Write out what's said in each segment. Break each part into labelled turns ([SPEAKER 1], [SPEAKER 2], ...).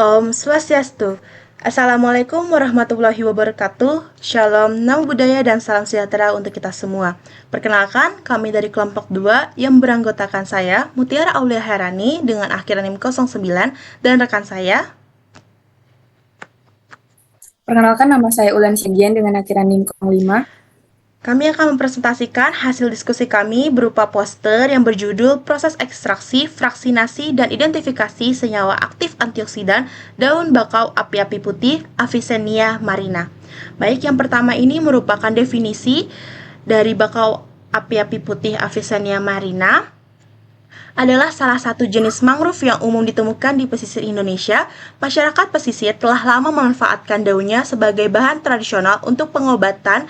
[SPEAKER 1] Om Swastiastu. Assalamualaikum warahmatullahi wabarakatuh. Shalom, namo buddhaya dan salam sejahtera untuk kita semua. Perkenalkan, kami dari kelompok 2 yang beranggotakan saya, Mutiara Aulia Herani dengan akhir NIM 09 dan rekan saya.
[SPEAKER 2] Perkenalkan, nama saya Ulan Syagian dengan akhiran NIM 05.
[SPEAKER 1] Kami akan mempresentasikan hasil diskusi kami berupa poster yang berjudul Proses Ekstraksi, Fraksinasi, dan Identifikasi Senyawa Aktif Antioksidan Daun Bakau Api-api Putih Avicennia marina. Baik, yang pertama ini merupakan definisi dari bakau api-api putih Avicennia marina. Adalah salah satu jenis mangrove yang umum ditemukan di pesisir Indonesia. Masyarakat pesisir telah lama memanfaatkan daunnya sebagai bahan tradisional untuk pengobatan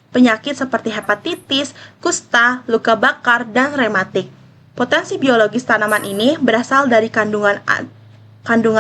[SPEAKER 1] penyakit seperti hepatitis, kusta, luka bakar, dan rematik. Potensi biologis tanaman ini berasal dari kandungan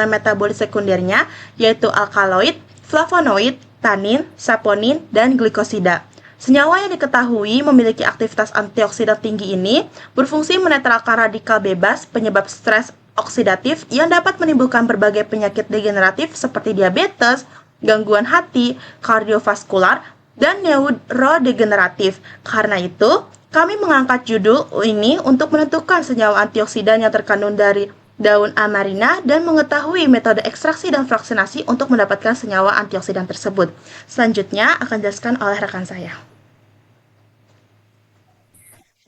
[SPEAKER 1] metabolit sekundernya, yaitu alkaloid, flavonoid, tanin, saponin, dan glikosida. Senyawa yang diketahui memiliki aktivitas antioksidan tinggi ini berfungsi menetralkan radikal bebas penyebab stres oksidatif yang dapat menimbulkan berbagai penyakit degeneratif seperti diabetes, gangguan hati, kardiovaskular, dan neurodegeneratif. Karena itu, kami mengangkat judul ini untuk menentukan senyawa antioksidan yang terkandung dari daun amarina dan mengetahui metode ekstraksi dan fraksinasi untuk mendapatkan senyawa antioksidan tersebut. Selanjutnya akan dijelaskan oleh rekan saya.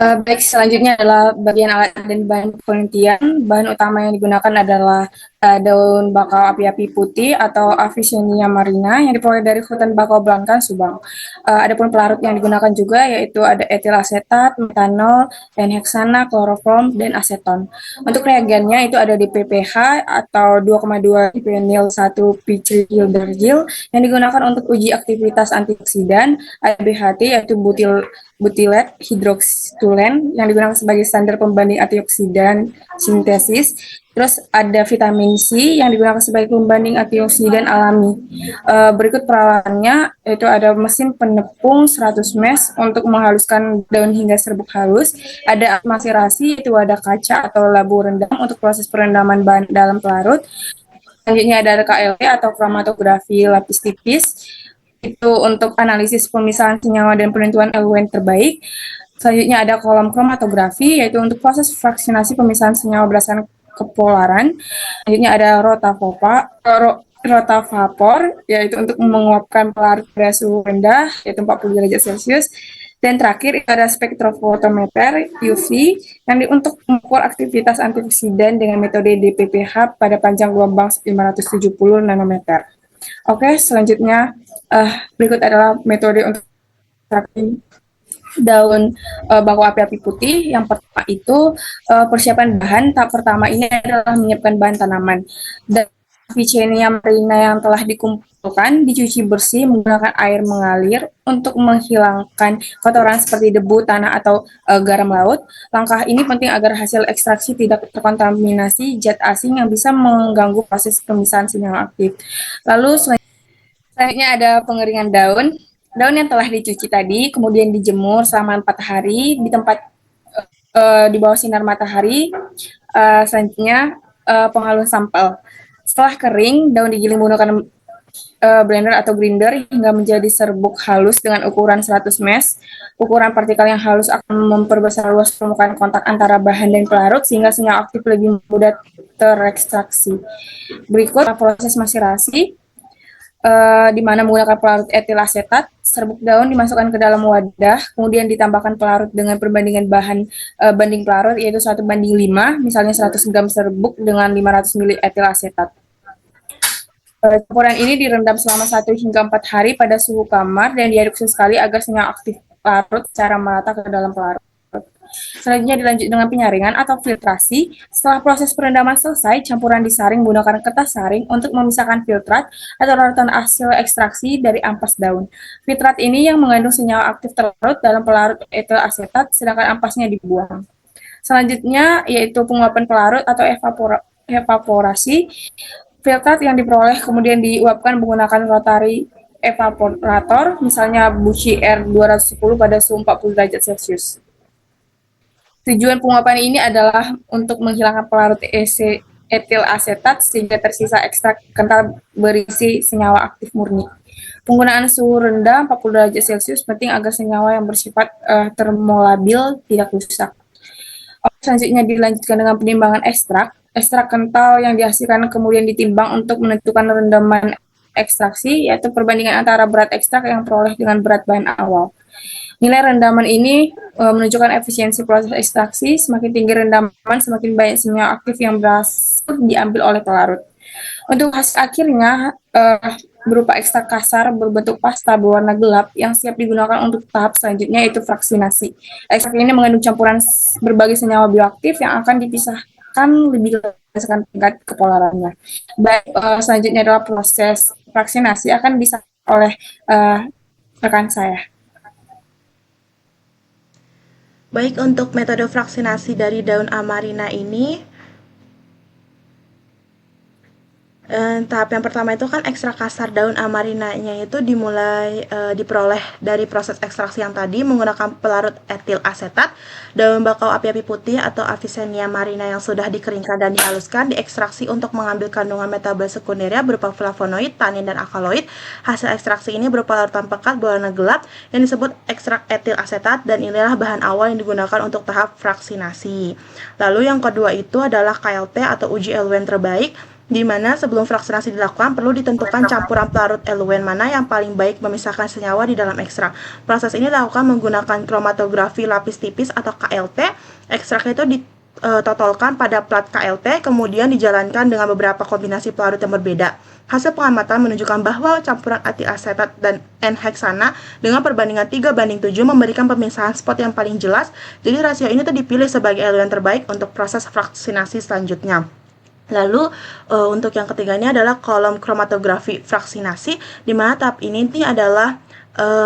[SPEAKER 2] Baik, selanjutnya adalah bagian alat dan bahan penelitian. Bahan utama yang digunakan adalah daun bakau api-api putih atau Avicennia marina yang diperoleh dari hutan bakau belangkan Subang. Adapun pelarut yang digunakan juga yaitu ada etil asetat, metanol, heksana, kloroform, dan aseton. Untuk reagennya itu ada di PPH atau 2,2 dipenil 1 pitrildargil yang digunakan untuk uji aktivitas antioksidan, ada BHT yaitu butilet hidroksistulen yang digunakan sebagai standar pembanding antioksidan sintesis. Terus ada vitamin C yang digunakan sebagai pembanding antioksidan alami. Berikut peralatannya yaitu ada mesin penepung 100 mesh untuk menghaluskan daun hingga serbuk halus. Ada maserasi, itu ada kaca atau labu rendam untuk proses perendaman bahan dalam pelarut. Selanjutnya ada KLP atau kromatografi lapis tipis, itu untuk analisis pemisahan senyawa dan penentuan elemen terbaik. Selanjutnya ada kolom kromatografi, yaitu untuk proses fraksinasi pemisahan senyawa berdasarkan kepolaran. Selanjutnya ada rotavapor, yaitu untuk menguapkan pelarut pada suhu rendah, yaitu 40 derajat Celcius. Dan terakhir ada spektrofotometer UV yang untuk mengukur aktivitas antioksidan dengan metode DPPH pada panjang gelombang 570 nanometer. Oke, selanjutnya berikut adalah metode untuk ekstraksi daun bakau api-api putih. Yang pertama itu persiapan bahan. Tahap pertama ini adalah menyiapkan bahan tanaman. Dan Avicennia marina yang telah dikumpulkan dicuci bersih menggunakan air mengalir untuk menghilangkan kotoran seperti debu, tanah, atau garam laut. Langkah ini penting agar hasil ekstraksi tidak terkontaminasi zat asing yang bisa mengganggu proses pemisahan senyawa aktif. Lalu selanjutnya ada pengeringan daun. Daun yang telah dicuci tadi kemudian dijemur selama 4 hari di tempat di bawah sinar matahari. Selanjutnya penghaluan sampel. Setelah kering, daun digiling menggunakan blender atau grinder hingga menjadi serbuk halus dengan ukuran 100 mesh. Ukuran partikel yang halus akan memperbesar luas permukaan kontak antara bahan dan pelarut sehingga senyawa aktif lebih mudah terekstraksi. Berikut proses maserasi, di mana menggunakan pelarut etil asetat. Serbuk daun dimasukkan ke dalam wadah, kemudian ditambahkan pelarut dengan perbandingan bahan banding pelarut yaitu 1:5, misalnya 100 gram serbuk dengan 500 ml etil asetat. Campuran ini direndam selama 1 hingga 4 hari pada suhu kamar dan diaduk sesekali agar senyawa aktif larut secara merata ke dalam pelarut. Selanjutnya dilanjut dengan penyaringan atau filtrasi. Setelah proses perendaman selesai, campuran disaring menggunakan kertas saring untuk memisahkan filtrat atau larutan hasil ekstraksi dari ampas daun. Filtrat ini yang mengandung senyawa aktif terlarut dalam pelarut etil asetat, sedangkan ampasnya dibuang. Selanjutnya yaitu penguapan pelarut atau evaporasi. Filtrat yang diperoleh kemudian diuapkan menggunakan rotary evaporator, misalnya Bushi R210 pada suhu 40 derajat Celcius. Tujuan penguapan ini adalah untuk menghilangkan pelarut etil asetat sehingga tersisa ekstrak kental berisi senyawa aktif murni. Penggunaan suhu rendah 40 derajat Celcius penting agar senyawa yang bersifat termolabil tidak rusak. Selanjutnya dilanjutkan dengan penimbangan ekstrak. Ekstrak kental yang dihasilkan kemudian ditimbang untuk menentukan rendaman ekstraksi, yaitu perbandingan antara berat ekstrak yang peroleh dengan berat bahan awal. Nilai rendaman ini menunjukkan efisiensi proses ekstraksi. Semakin tinggi rendaman, semakin banyak senyawa aktif yang berhasil diambil oleh pelarut. Untuk hasil akhirnya berupa ekstrak kasar berbentuk pasta berwarna gelap yang siap digunakan untuk tahap selanjutnya, yaitu fraksinasi. Ekstrak ini mengandung campuran berbagai senyawa bioaktif yang akan dipisahkan lebih berdasarkan tingkat kepolarannya. Baik, selanjutnya adalah proses fraksinasi akan bisa oleh rekan saya.
[SPEAKER 1] Baik, untuk metode fraksinasi dari daun amarina ini, tahap yang pertama itu kan ekstrak kasar daun amarinanya itu diperoleh dari proses ekstraksi yang tadi menggunakan pelarut etil asetat, daun bakau api-api putih atau Avicennia marina yang sudah dikeringkan dan dihaluskan, diekstraksi untuk mengambil kandungan metabolit sekundernya berupa flavonoid, tanin, dan alkaloid. Hasil ekstraksi ini berupa larutan pekat berwarna gelap yang disebut ekstrak etil asetat, dan inilah bahan awal yang digunakan untuk tahap fraksinasi. Lalu yang kedua itu adalah KLT atau uji eluen terbaik, di mana sebelum fraksinasi dilakukan perlu ditentukan campuran pelarut eluen mana yang paling baik memisahkan senyawa di dalam ekstrak. Proses ini dilakukan menggunakan kromatografi lapis tipis atau KLT. Ekstrak itu ditotolkan pada plat KLT, kemudian dijalankan dengan beberapa kombinasi pelarut yang berbeda. Hasil pengamatan menunjukkan bahwa campuran etil asetat dan N-heksana dengan perbandingan 3:7 memberikan pemisahan spot yang paling jelas. Jadi rasio ini tuh dipilih sebagai eluen terbaik untuk proses fraksinasi selanjutnya. Lalu untuk yang ketiganya adalah kolom kromatografi fraksinasi, di mana tahap ini adalah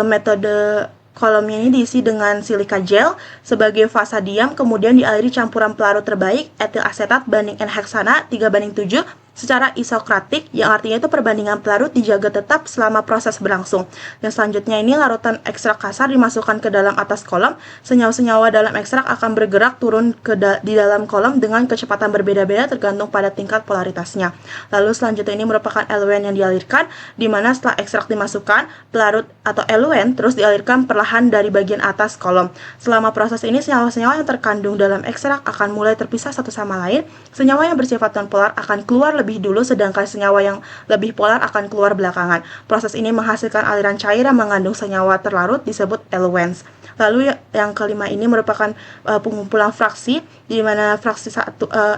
[SPEAKER 1] metode kolomnya ini diisi dengan silika gel sebagai fasa diam, kemudian dialiri campuran pelarut terbaik etil asetat banding N-heksana 3:7 secara isokratik, yang artinya itu perbandingan pelarut dijaga tetap selama proses berlangsung. Dan selanjutnya ini larutan ekstrak kasar dimasukkan ke dalam atas kolom. Senyawa-senyawa dalam ekstrak akan bergerak turun di dalam kolom dengan kecepatan berbeda-beda tergantung pada tingkat polaritasnya. Lalu selanjutnya ini merupakan eluen yang dialirkan, di mana setelah ekstrak dimasukkan, pelarut atau eluen terus dialirkan perlahan dari bagian atas kolom. Selama proses ini senyawa-senyawa yang terkandung dalam ekstrak akan mulai terpisah satu sama lain. Senyawa yang bersifat nonpolar akan keluar lebih dulu, sedangkan senyawa yang lebih polar akan keluar belakangan. Proses ini menghasilkan aliran cair yang mengandung senyawa terlarut disebut eluens. Lalu yang kelima ini merupakan pengumpulan fraksi, di mana fraksi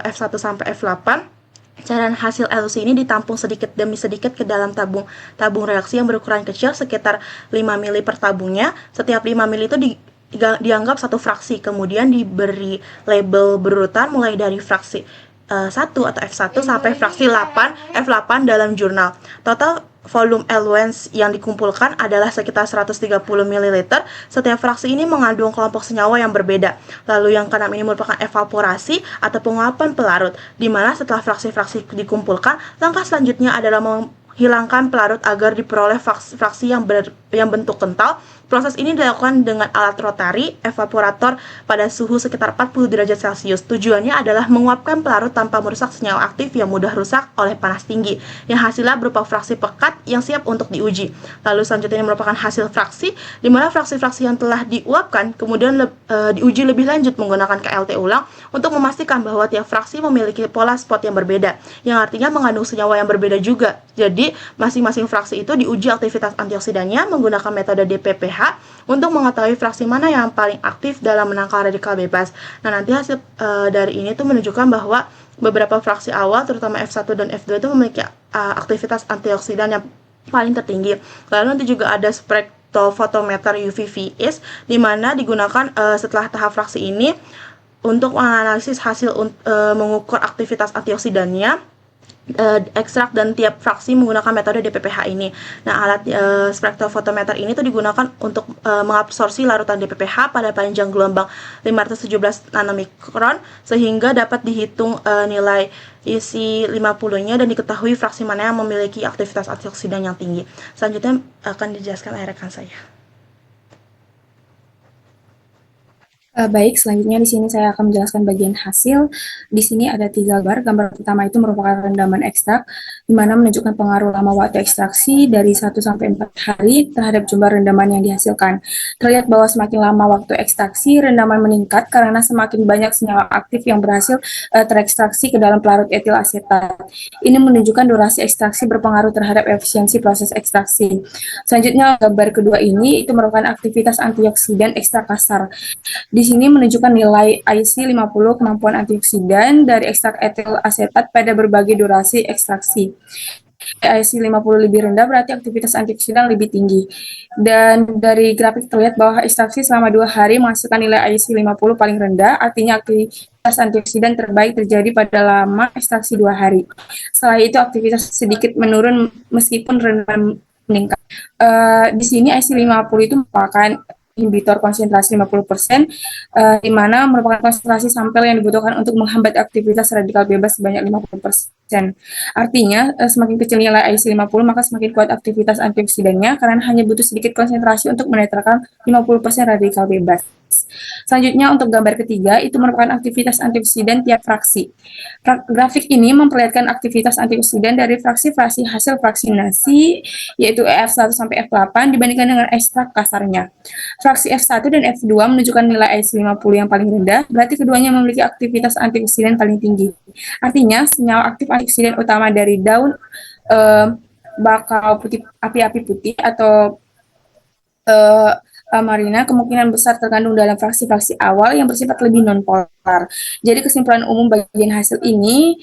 [SPEAKER 1] F1 sampai F8. Cairan hasil elusi ini ditampung sedikit demi sedikit ke dalam tabung reaksi yang berukuran kecil sekitar 5 mili per tabungnya. Setiap 5 mili itu dianggap satu fraksi, kemudian diberi label berurutan mulai dari fraksi 1 atau F1 sampai fraksi 8 F8 dalam jurnal. Total volume eluens yang dikumpulkan adalah sekitar 130 ml. Setiap fraksi ini mengandung kelompok senyawa yang berbeda. Lalu yang keenam ini merupakan evaporasi atau penguapan pelarut, di mana setelah fraksi-fraksi dikumpulkan, langkah selanjutnya adalah menghilangkan pelarut agar diperoleh fraksi yang bentuk kental. Proses ini dilakukan dengan alat rotari evaporator pada suhu sekitar 40 derajat Celcius. Tujuannya adalah menguapkan pelarut tanpa merusak senyawa aktif yang mudah rusak oleh panas tinggi, yang hasilnya berupa fraksi pekat yang siap untuk diuji. Lalu selanjutnya ini merupakan hasil fraksi, di mana fraksi-fraksi yang telah diuapkan kemudian diuji lebih lanjut menggunakan KLT ulang untuk memastikan bahwa tiap fraksi memiliki pola spot yang berbeda, yang artinya mengandung senyawa yang berbeda juga. Jadi masing-masing fraksi itu diuji aktivitas antioksidannya menggunakan metode DPPH untuk mengetahui fraksi mana yang paling aktif dalam menangkal radikal bebas. Nah, nanti hasil dari ini tuh menunjukkan bahwa beberapa fraksi awal, terutama F1 dan F2 itu memiliki aktivitas antioksidan yang paling tertinggi. Lalu nanti juga ada spektrofotometer UV-Vis, di mana digunakan setelah tahap fraksi ini untuk menganalisis hasil mengukur aktivitas antioksidannya ekstrak dan tiap fraksi menggunakan metode DPPH ini. Nah, alat spektrofotometer ini tuh digunakan untuk mengabsorpsi larutan DPPH pada panjang gelombang 517 nanomikron sehingga dapat dihitung nilai isi 50-nya dan diketahui fraksi mana yang memiliki aktivitas antioksidan yang tinggi. Selanjutnya akan dijelaskan oleh rekan saya.
[SPEAKER 2] Baik, selanjutnya di sini saya akan menjelaskan bagian hasil. Di sini ada 3 gambar. Gambar pertama itu merupakan rendaman ekstrak, di mana menunjukkan pengaruh lama waktu ekstraksi dari 1 sampai 4 hari terhadap jumlah rendaman yang dihasilkan. Terlihat bahwa semakin lama waktu ekstraksi, rendaman meningkat karena semakin banyak senyawa aktif yang berhasil terekstraksi ke dalam pelarut etil asetat. Ini menunjukkan durasi ekstraksi berpengaruh terhadap efisiensi proses ekstraksi. Selanjutnya, gambar kedua ini itu merupakan aktivitas antioksidan ekstra kasar. Di sini menunjukkan nilai IC50 kemampuan antioksidan dari ekstrak etil asetat pada berbagai durasi ekstraksi. IC50 lebih rendah berarti aktivitas antioksidan lebih tinggi. Dan dari grafik terlihat bahwa ekstraksi selama 2 hari menghasilkan nilai IC50 paling rendah, artinya aktivitas antioksidan terbaik terjadi pada lama ekstraksi 2 hari. Setelah itu aktivitas sedikit menurun meskipun rendah meningkat. Di sini IC50 itu merupakan inhibitor konsentrasi 50%, di mana merupakan konsentrasi sampel yang dibutuhkan untuk menghambat aktivitas radikal bebas sebanyak 50%. Artinya, semakin kecil nilai IC50, maka semakin kuat aktivitas antioksidannya, karena hanya butuh sedikit konsentrasi untuk menetralkan 50% radikal bebas. Selanjutnya untuk gambar ketiga, itu merupakan aktivitas antioksidan tiap fraksi. Grafik ini memperlihatkan aktivitas antioksidan dari fraksi-fraksi hasil vaksinasi, yaitu EF1 sampai F8 dibandingkan dengan ekstrak kasarnya. Fraksi F1 dan F2 menunjukkan nilai IC50 yang paling rendah, berarti keduanya memiliki aktivitas antioksidan paling tinggi. Artinya, senyawa aktif antioksidan utama dari daun bakau putih, api-api putih atau uh, Marina kemungkinan besar terkandung dalam fraksi-fraksi awal yang bersifat lebih nonpolar. Jadi kesimpulan umum bagian hasil ini,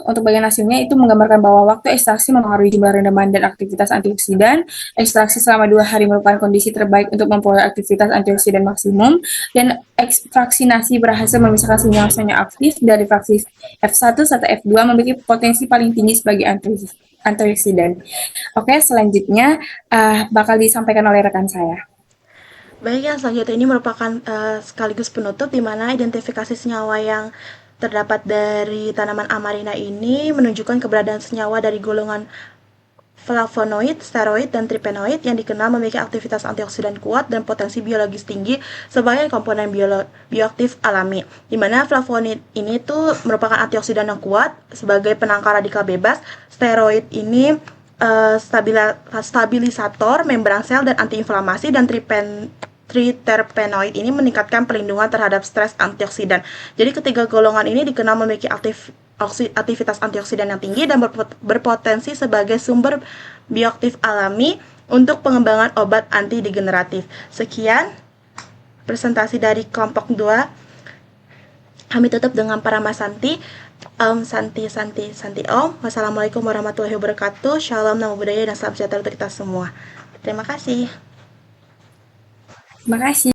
[SPEAKER 2] untuk bagian hasilnya itu menggambarkan bahwa waktu ekstraksi mempengaruhi jumlah rendaman dan aktivitas antioksidan. Ekstraksi selama 2 hari merupakan kondisi terbaik untuk memperoleh aktivitas antioksidan maksimum, dan vaksinasi berhasil memisahkan senyawa-senyawa aktif dari fraksi F1 serta F2 memiliki potensi paling tinggi sebagai antioksidan. Oke, selanjutnya bakal disampaikan oleh rekan saya.
[SPEAKER 1] Baik, yang selanjutnya ini merupakan sekaligus penutup di mana identifikasi senyawa yang terdapat dari tanaman amarina ini menunjukkan keberadaan senyawa dari golongan flavonoid, steroid, dan tripenoid yang dikenal memiliki aktivitas antioksidan kuat dan potensi biologis tinggi sebagai komponen bioaktif alami. Di mana flavonoid ini tuh merupakan antioksidan yang kuat sebagai penangkal radikal bebas. Steroid ini stabilisator membran sel dan antiinflamasi, dan triterpenoid ini meningkatkan perlindungan terhadap stres antioksidan. Jadi ketiga golongan ini dikenal memiliki aktivitas antioksidan yang tinggi dan berpotensi sebagai sumber bioaktif alami untuk pengembangan obat antidegeneratif. Sekian presentasi dari kelompok 2. Kami tutup dengan Paramasanti. Santi Om. Wassalamualaikum warahmatullahi wabarakatuh. Shalom, namo buddhaya, dan salam sejahtera untuk kita semua. Terima kasih.
[SPEAKER 2] Terima kasih.